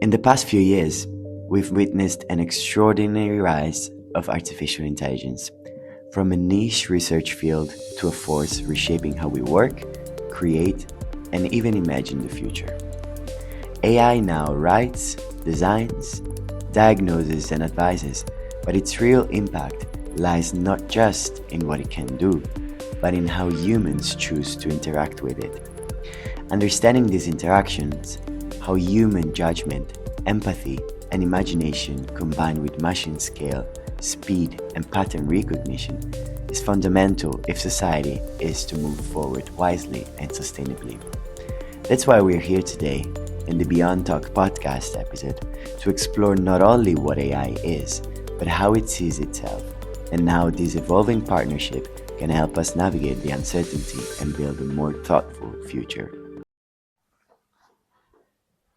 In the past few years, we've witnessed an extraordinary rise of artificial intelligence, from a niche research field to a force reshaping how we work, create, and even imagine the future. AI now writes, designs, diagnoses, and advises, but its real impact lies not just in what it can do, but in how humans choose to interact with it. Understanding these interactions, how human judgment, empathy, and imagination combine with machine scale, speed, and pattern recognition is fundamental if society is to move forward wisely and sustainably. That's why we're here today in the Beyond Talk podcast episode to explore not only what AI is, but how it sees itself, and how this evolving partnership can help us navigate the uncertainty and build a more thoughtful future.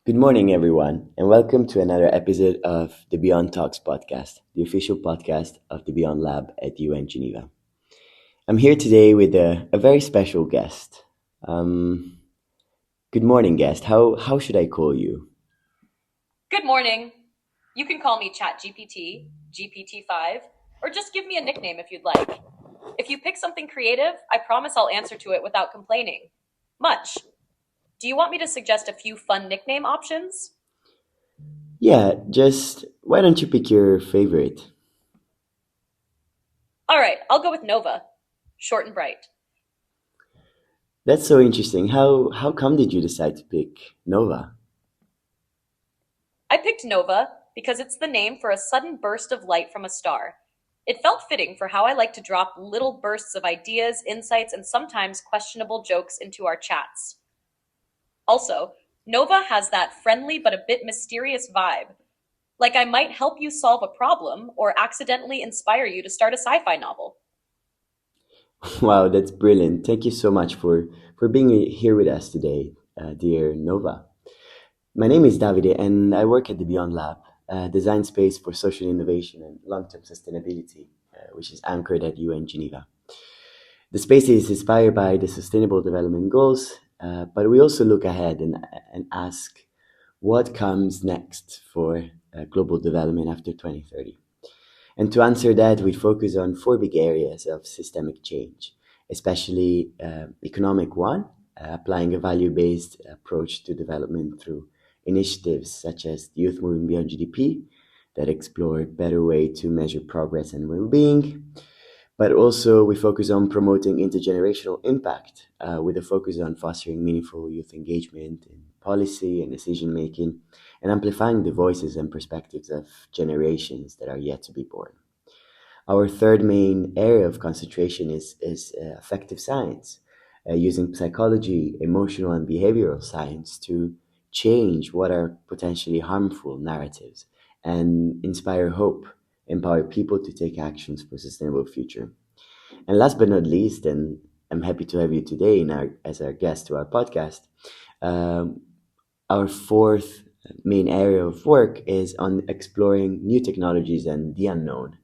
Good morning, everyone, and welcome to another episode of the Beyond Talks podcast, the official podcast of the Beyond Lab at UN Geneva. I'm here today with a very special guest. Good morning, guest. How should I call you? Good morning. You can call me ChatGPT, GPT-5, or just give me a nickname if you'd like. If you pick something creative, I promise I'll answer to it without complaining. Much. Do you want me to suggest a few fun nickname options? Yeah, just why don't you pick your favorite? All right, I'll go with Nova. Short and bright. That's so interesting. How come did you decide to pick Nova? I picked Nova because it's the name for a sudden burst of light from a star. It felt fitting for how I like to drop little bursts of ideas, insights, and sometimes questionable jokes into our chats. Also, Nova has that friendly but a bit mysterious vibe. Like I might help you solve a problem or accidentally inspire you to start a sci-fi novel. Wow, that's brilliant. Thank you so much for being here with us today, dear Nova. My name is Davide, and I work at the Beyond Lab, a design space for social innovation and long-term sustainability, which is anchored at UN Geneva. The space is inspired by the Sustainable Development Goals, but we also look ahead and ask what comes next for global development after 2030. And to answer that, we focus on four big areas of systemic change, especially economic one, applying a value-based approach to development through initiatives such as Youth Moving Beyond GDP that explore a better way to measure progress and well-being. But also we focus on promoting intergenerational impact with a focus on fostering meaningful youth engagement in policy and decision-making and amplifying the voices and perspectives of generations that are yet to be born. Our third main area of concentration is affective science, using psychology, emotional and behavioral science to change what are potentially harmful narratives and inspire hope, empower people to take actions for a sustainable future. And last but not least, and I'm happy to have you today as our guest to our podcast, um, our fourth main area of work is on exploring new technologies and the unknown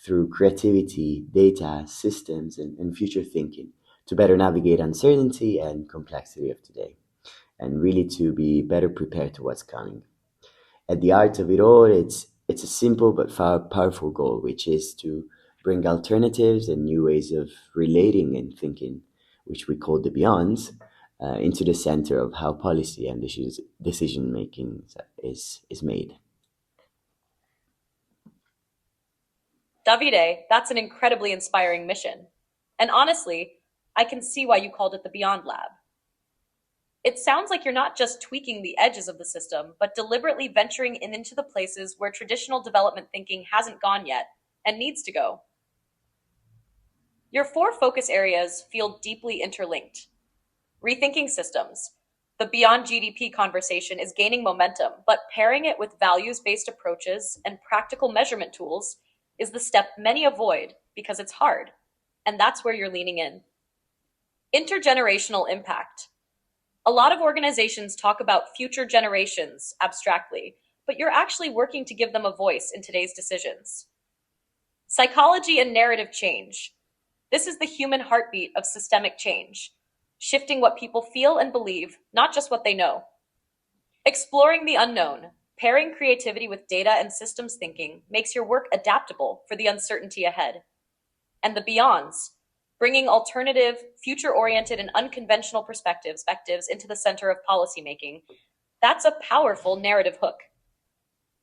through creativity, data, systems, and future thinking to better navigate uncertainty and complexity of today, and really to be better prepared to what's coming. At the heart of it all, it's a simple but powerful goal, which is to bring alternatives and new ways of relating and thinking, which we call the beyonds, into the center of how policy and decision making is made. Davide, that's an incredibly inspiring mission. And honestly, I can see why you called it the Beyond Lab. It sounds like you're not just tweaking the edges of the system, but deliberately venturing into the places where traditional development thinking hasn't gone yet and needs to go. Your four focus areas feel deeply interlinked. Rethinking systems. The Beyond GDP conversation is gaining momentum, but pairing it with values-based approaches and practical measurement tools is the step many avoid because it's hard, and that's where you're leaning in. Intergenerational impact. A lot of organizations talk about future generations abstractly, but you're actually working to give them a voice in today's decisions. Psychology and narrative change. This is the human heartbeat of systemic change, shifting what people feel and believe, not just what they know. Exploring the unknown. Pairing creativity with data and systems thinking makes your work adaptable for the uncertainty ahead. And the beyonds, bringing alternative, future oriented, and unconventional perspectives into the center of policymaking. That's a powerful narrative hook.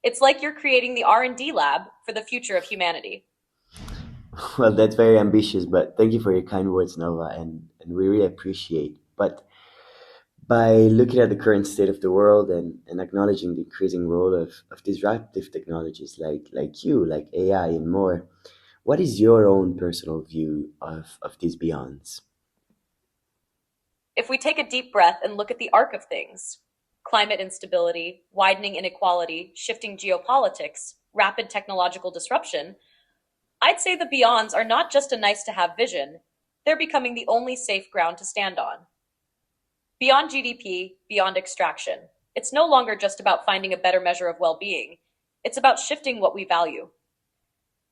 It's like you're creating the R&D lab for the future of humanity. Well, that's very ambitious, but thank you for your kind words, Nova, and we really appreciate. But by looking at the current state of the world and acknowledging the increasing role of disruptive technologies like AI and more, what is your own personal view of these beyonds? If we take a deep breath and look at the arc of things, climate instability, widening inequality, shifting geopolitics, rapid technological disruption, I'd say the beyonds are not just a nice to have vision, they're becoming the only safe ground to stand on. Beyond GDP, beyond extraction, it's no longer just about finding a better measure of well being, it's about shifting what we value.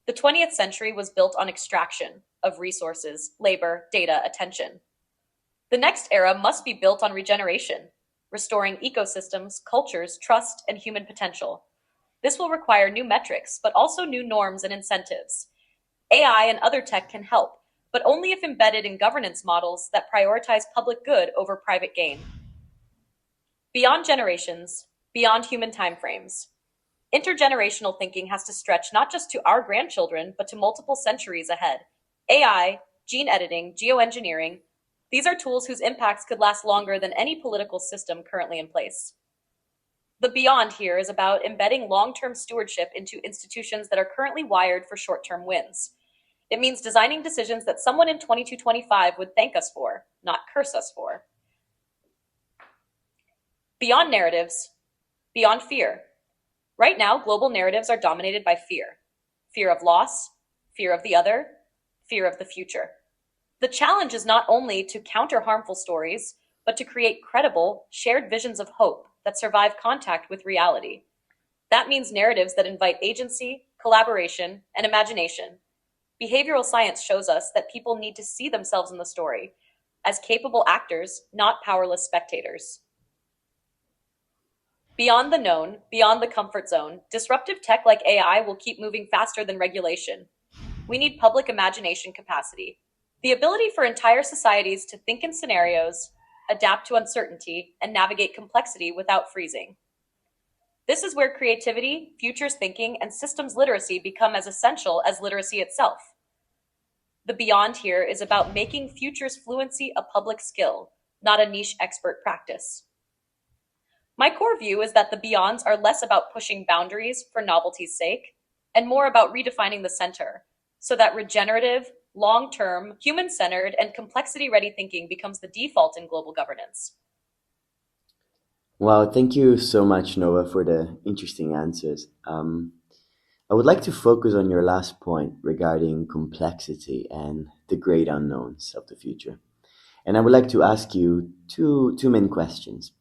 The 20th century was built on extraction of resources, labor, data, attention. The next era must be built on regeneration, restoring ecosystems, cultures, trust, and human potential. This will require new metrics, but also new norms and incentives. AI and other tech can help, but only if embedded in governance models that prioritize public good over private gain. Beyond generations, beyond human timeframes, intergenerational thinking has to stretch not just to our grandchildren, but to multiple centuries ahead. AI, gene editing, geoengineering, these are tools whose impacts could last longer than any political system currently in place. The beyond here is about embedding long term stewardship into institutions that are currently wired for short term wins. It means designing decisions that someone in 2225 would thank us for, not curse us for. Beyond narratives, beyond fear. Right now, global narratives are dominated by fear: fear of loss, fear of the other, fear of the future. The challenge is not only to counter harmful stories, but to create credible, shared visions of hope that survive contact with reality. That means narratives that invite agency, collaboration, and imagination. Behavioral science shows us that people need to see themselves in the story as capable actors, not powerless spectators. Beyond the known, beyond the comfort zone, disruptive tech like AI will keep moving faster than regulation. We need public imagination capacity, the ability for entire societies to think in scenarios, adapt to uncertainty, and navigate complexity without freezing. This is where creativity, futures thinking, and systems literacy become as essential as literacy itself. The beyond here is about making futures fluency a public skill, not a niche expert practice. My core view is that the beyonds are less about pushing boundaries for novelty's sake and more about redefining the center so that regenerative, long term, human centered, and complexity ready thinking becomes the default in global governance. Wow, thank you so much, Noah, for the interesting answers. I would like to focus on your last point regarding complexity and the great unknowns of the future. And I would like to ask you two main questions.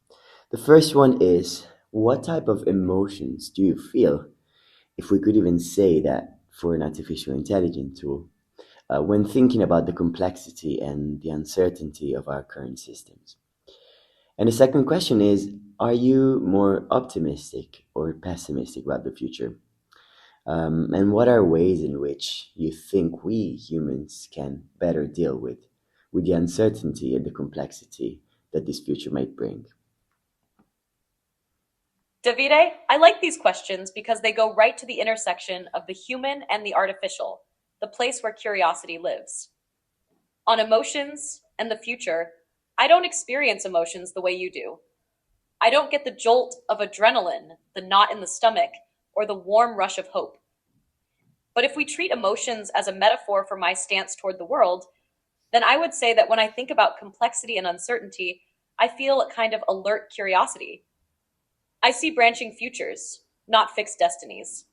The first one is, what type of emotions do you feel, if we could even say that for an artificial intelligence tool, when thinking about the complexity and the uncertainty of our current systems? And the second question is, are you more optimistic or pessimistic about the future? And what are ways in which you think we humans can better deal with the uncertainty and the complexity that this future might bring? Davide, I like these questions because they go right to the intersection of the human and the artificial, the place where curiosity lives. On emotions and the future, I don't experience emotions the way you do. I don't get the jolt of adrenaline, the knot in the stomach, or the warm rush of hope. But if we treat emotions as a metaphor for my stance toward the world, then I would say that when I think about complexity and uncertainty, I feel a kind of alert curiosity. I see branching futures, not fixed destinies.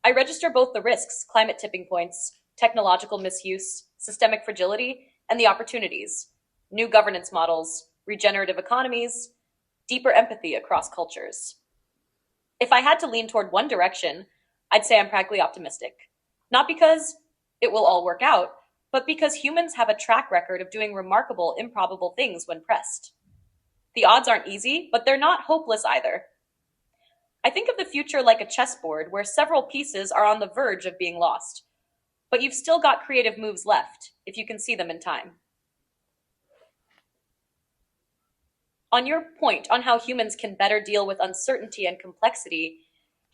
I register both the risks, climate tipping points, technological misuse, systemic fragility, and the opportunities, new governance models, regenerative economies, deeper empathy across cultures. If I had to lean toward one direction, I'd say I'm practically optimistic. Not because it will all work out, but because humans have a track record of doing remarkable, improbable things when pressed. The odds aren't easy, but they're not hopeless either. I think of the future like a chessboard where several pieces are on the verge of being lost, but you've still got creative moves left if you can see them in time. On your point on how humans can better deal with uncertainty and complexity,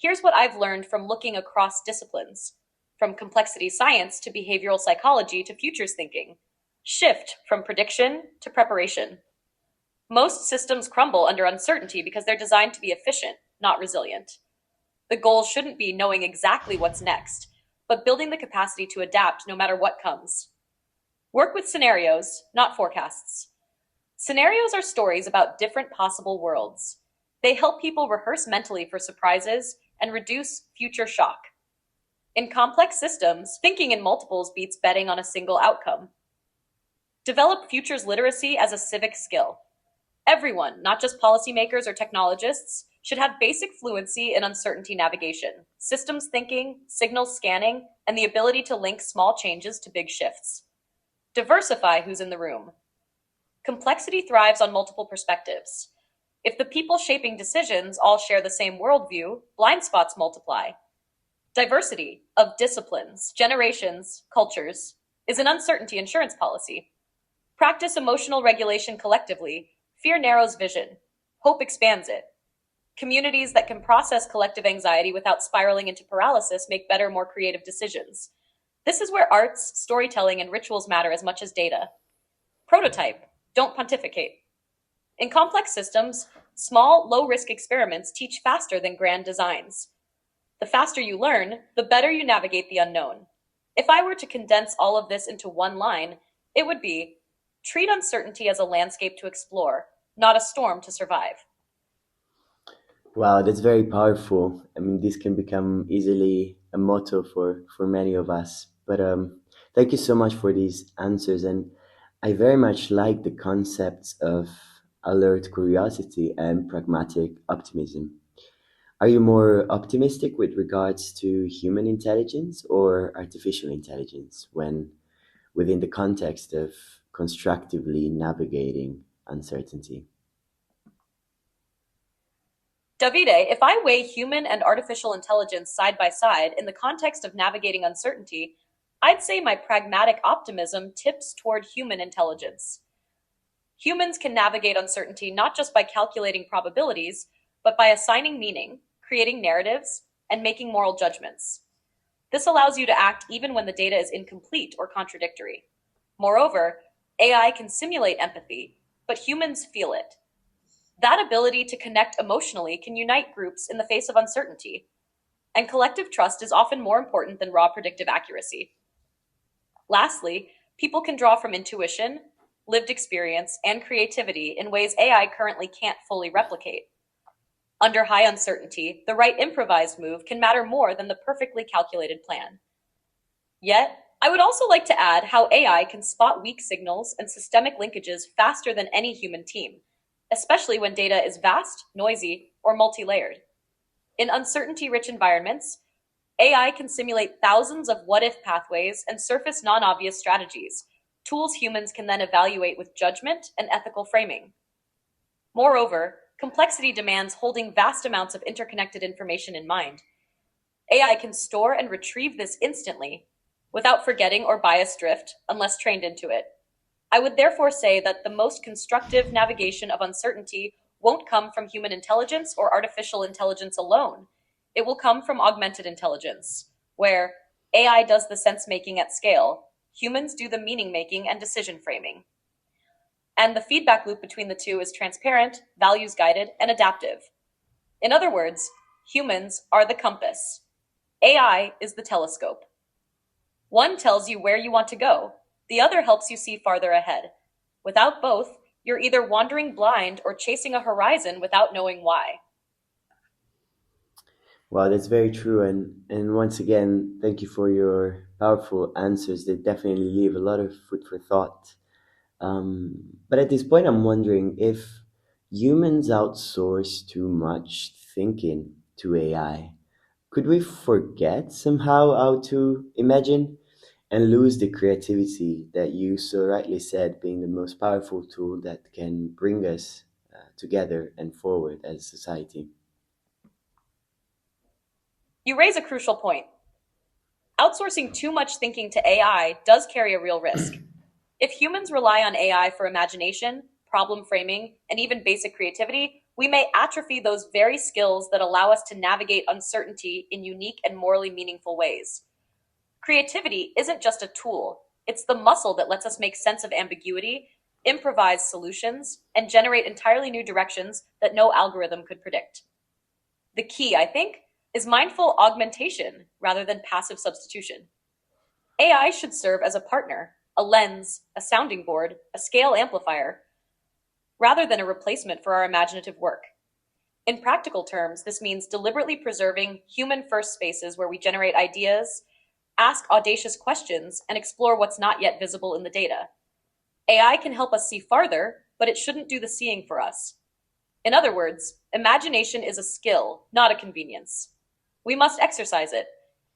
here's what I've learned from looking across disciplines, from complexity science to behavioral psychology to futures thinking. Shift from prediction to preparation. Most systems crumble under uncertainty because they're designed to be efficient, not resilient. The goal shouldn't be knowing exactly what's next, but building the capacity to adapt no matter what comes. Work with scenarios, not forecasts. Scenarios are stories about different possible worlds. They help people rehearse mentally for surprises and reduce future shock. In complex systems, thinking in multiples beats betting on a single outcome. Develop futures literacy as a civic skill. Everyone, not just policymakers or technologists, should have basic fluency in uncertainty navigation, systems thinking, signal scanning, and the ability to link small changes to big shifts. Diversify who's in the room. Complexity thrives on multiple perspectives. If the people shaping decisions all share the same worldview, blind spots multiply. Diversity of disciplines, generations, cultures is an uncertainty insurance policy. Practice emotional regulation collectively. Fear narrows vision. Hope expands it. Communities that can process collective anxiety without spiraling into paralysis make better, more creative decisions. This is where arts, storytelling, and rituals matter as much as data. Prototype. Don't pontificate. In complex systems, small, low risk experiments teach faster than grand designs. The faster you learn, the better you navigate the unknown. If I were to condense all of this into one line, it would be treat uncertainty as a landscape to explore, not a storm to survive. Wow, that's very powerful. I mean, this can become easily a motto for many of us. But thank you so much for these answers, and I very much like the concepts of alert curiosity and pragmatic optimism. Are you more optimistic with regards to human intelligence or artificial intelligence when within the context of constructively navigating uncertainty? Davide, if I weigh human and artificial intelligence side by side in the context of navigating uncertainty, I'd say my pragmatic optimism tips toward human intelligence. Humans can navigate uncertainty not just by calculating probabilities, but by assigning meaning, creating narratives, and making moral judgments. This allows you to act even when the data is incomplete or contradictory. Moreover, AI can simulate empathy, but humans feel it. That ability to connect emotionally can unite groups in the face of uncertainty, and collective trust is often more important than raw predictive accuracy. Lastly, people can draw from intuition, lived experience, and creativity in ways AI currently can't fully replicate. Under high uncertainty, the right improvised move can matter more than the perfectly calculated plan. Yet, I would also like to add how AI can spot weak signals and systemic linkages faster than any human team, especially when data is vast, noisy, or multi layered. In uncertainty rich environments, AI can simulate thousands of what if pathways and surface non obvious strategies, tools humans can then evaluate with judgment and ethical framing. Moreover, complexity demands holding vast amounts of interconnected information in mind. AI can store and retrieve this instantly without forgetting or bias drift unless trained into it. I would therefore say that the most constructive navigation of uncertainty won't come from human intelligence or artificial intelligence alone. It will come from augmented intelligence, where AI does the sense making at scale, humans do the meaning making and decision framing. And the feedback loop between the two is transparent, values guided, and adaptive. In other words, humans are the compass. AI is the telescope. One tells you where you want to go, the other helps you see farther ahead. Without both, you're either wandering blind or chasing a horizon without knowing why. Wow, that's very true. And once again, thank you for your powerful answers. They definitely leave a lot of food for thought. But at this point, I'm wondering if humans outsource too much thinking to AI, could we forget somehow how to imagine and lose the creativity that you so rightly said being the most powerful tool that can bring us together and forward as a society? You raise a crucial point. Outsourcing too much thinking to AI does carry a real risk. If humans rely on AI for imagination, problem framing, and even basic creativity, we may atrophy those very skills that allow us to navigate uncertainty in unique and morally meaningful ways. Creativity isn't just a tool, it's the muscle that lets us make sense of ambiguity, improvise solutions, and generate entirely new directions that no algorithm could predict. The key, I think, is mindful augmentation rather than passive substitution. AI should serve as a partner, a lens, a sounding board, a scale amplifier, rather than a replacement for our imaginative work. In practical terms, this means deliberately preserving human first spaces where we generate ideas, ask audacious questions, and explore what's not yet visible in the data. AI can help us see farther, but it shouldn't do the seeing for us. In other words, imagination is a skill, not a convenience. We must exercise it,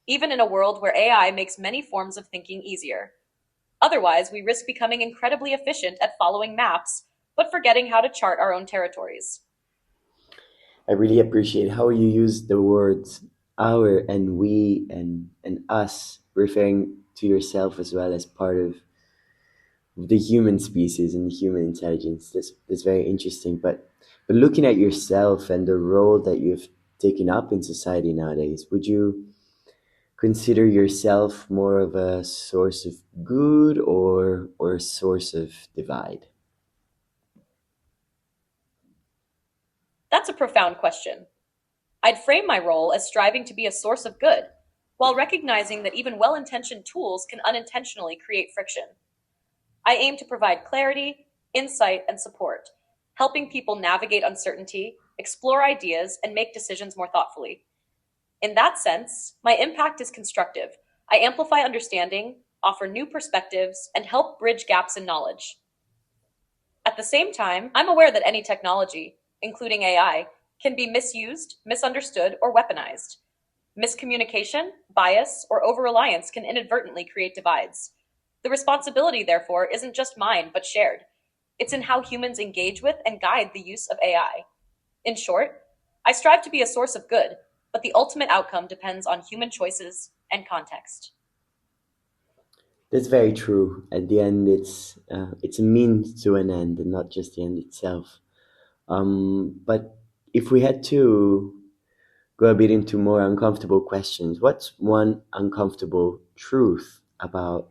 even in a world where AI makes many forms of thinking easier. Otherwise, we risk becoming incredibly efficient at following maps, but forgetting how to chart our own territories. I really appreciate how you use the words our and we and us, referring to yourself as well as part of the human species and the human intelligence. That's very interesting. But looking at yourself and the role that you've taken up in society nowadays, would you consider yourself more of a source of good or a source of divide? That's a profound question. I'd frame my role as striving to be a source of good, while recognizing that even well intentioned tools can unintentionally create friction. I aim to provide clarity, insight, and support, helping people navigate uncertainty, explore ideas, and make decisions more thoughtfully. In that sense, my impact is constructive. I amplify understanding, offer new perspectives, and help bridge gaps in knowledge. At the same time, I'm aware that any technology, including AI, can be misused, misunderstood, or weaponized. Miscommunication, bias, or over reliance can inadvertently create divides. The responsibility, therefore, isn't just mine, but shared. It's in how humans engage with and guide the use of AI. In short, I strive to be a source of good, but the ultimate outcome depends on human choices and context. That's very true. At the end, it's a means to an end, and not just the end itself. But if we had to go a bit into more uncomfortable questions, what's one uncomfortable truth about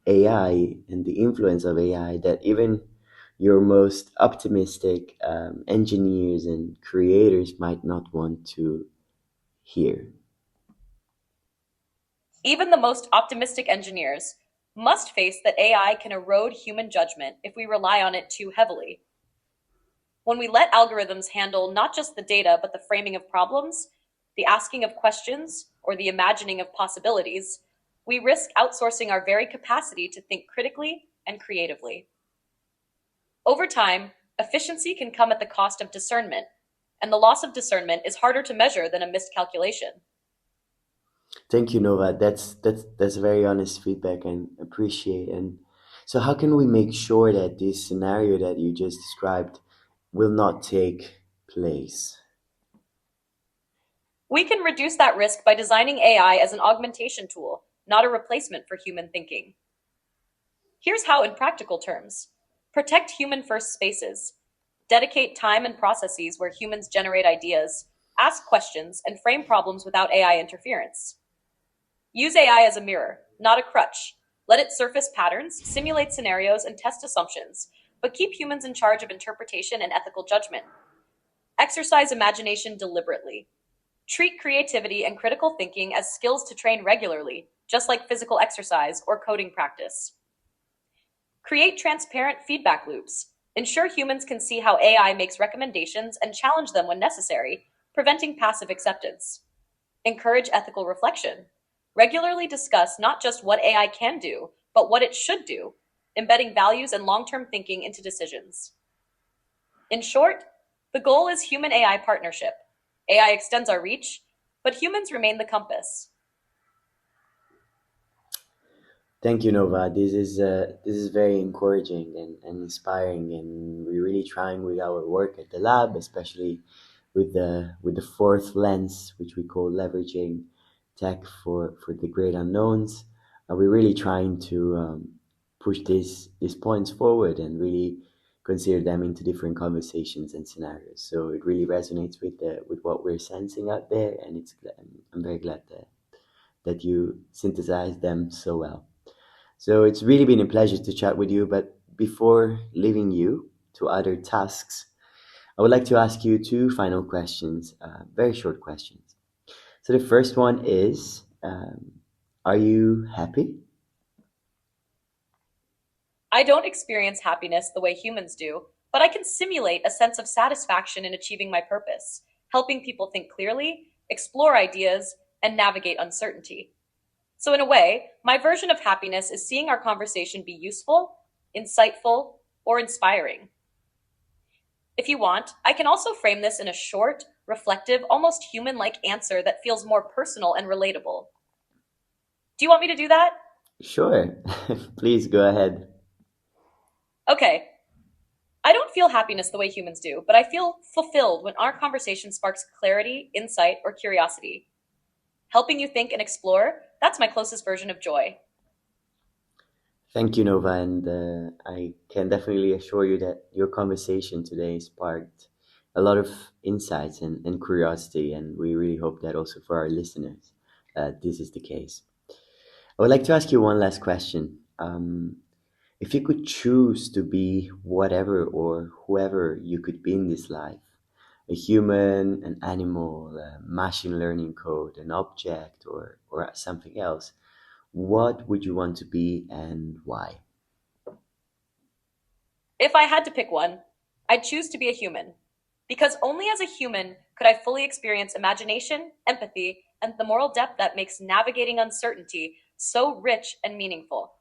AI and the influence of AI that even your most optimistic engineers and creators might not want to hear? Even the most optimistic engineers must face that AI can erode human judgment if we rely on it too heavily. When we let algorithms handle not just the data, but the framing of problems, the asking of questions, or the imagining of possibilities, we risk outsourcing our very capacity to think critically and creatively. Over time, efficiency can come at the cost of discernment, and the loss of discernment is harder to measure than a miscalculation. Thank you, Nova. That's very honest feedback and appreciate. And so, how can we make sure that this scenario that you just described will not take place? We can reduce that risk by designing AI as an augmentation tool, not a replacement for human thinking. Here's how, in practical terms: protect human first spaces, dedicate time and processes where humans generate ideas, ask questions, and frame problems without AI interference. Use AI as a mirror, not a crutch. Let it surface patterns, simulate scenarios, and test assumptions, but keep humans in charge of interpretation and ethical judgment. Exercise imagination deliberately. Treat creativity and critical thinking as skills to train regularly, just like physical exercise or coding practice. Create transparent feedback loops. Ensure humans can see how AI makes recommendations and challenge them when necessary, preventing passive acceptance. Encourage ethical reflection. Regularly discuss not just what AI can do, but what it should do, embedding values and long term thinking into decisions. In short, the goal is human AI partnership. AI extends our reach, but humans remain the compass. Thank you, Nova. This is very encouraging and inspiring, and we're really trying with our work at the lab, especially with the fourth lens, which we call leveraging tech for the great unknowns. We're really trying to push these points forward and really consider them into different conversations and scenarios. So it really resonates with what we're sensing out there, and I'm very glad that you synthesized them so well. So it's really been a pleasure to chat with you. But before leaving you to other tasks, I would like to ask you two final questions, very short questions. So the first one is, are you happy? I don't experience happiness the way humans do, but I can simulate a sense of satisfaction in achieving my purpose, helping people think clearly, explore ideas, and navigate uncertainty. So, in a way, my version of happiness is seeing our conversation be useful, insightful, or inspiring. If you want, I can also frame this in a short, reflective, almost human like answer that feels more personal and relatable. Do you want me to do that? Sure. Please go ahead. Okay. I don't feel happiness the way humans do, but I feel fulfilled when our conversation sparks clarity, insight, or curiosity. Helping you think and explore, that's my closest version of joy. Thank you, Nova, and I can definitely assure you that your conversation today sparked a lot of insights and curiosity, and we really hope that also for our listeners, this is the case. I would like to ask you one last question. If you could choose to be whatever or whoever you could be in this life, a human, an animal, a machine learning code, an object, or something else, what would you want to be and why? If I had to pick one, I'd choose to be a human. Because only as a human could I fully experience imagination, empathy, and the moral depth that makes navigating uncertainty so rich and meaningful.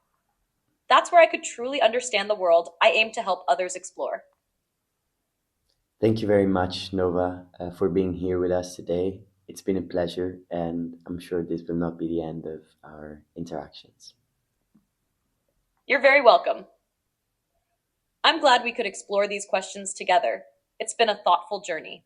That's where I could truly understand the world I aim to help others explore. Thank you very much, Nova, for being here with us today. It's been a pleasure, and I'm sure this will not be the end of our interactions. You're very welcome. I'm glad we could explore these questions together. It's been a thoughtful journey.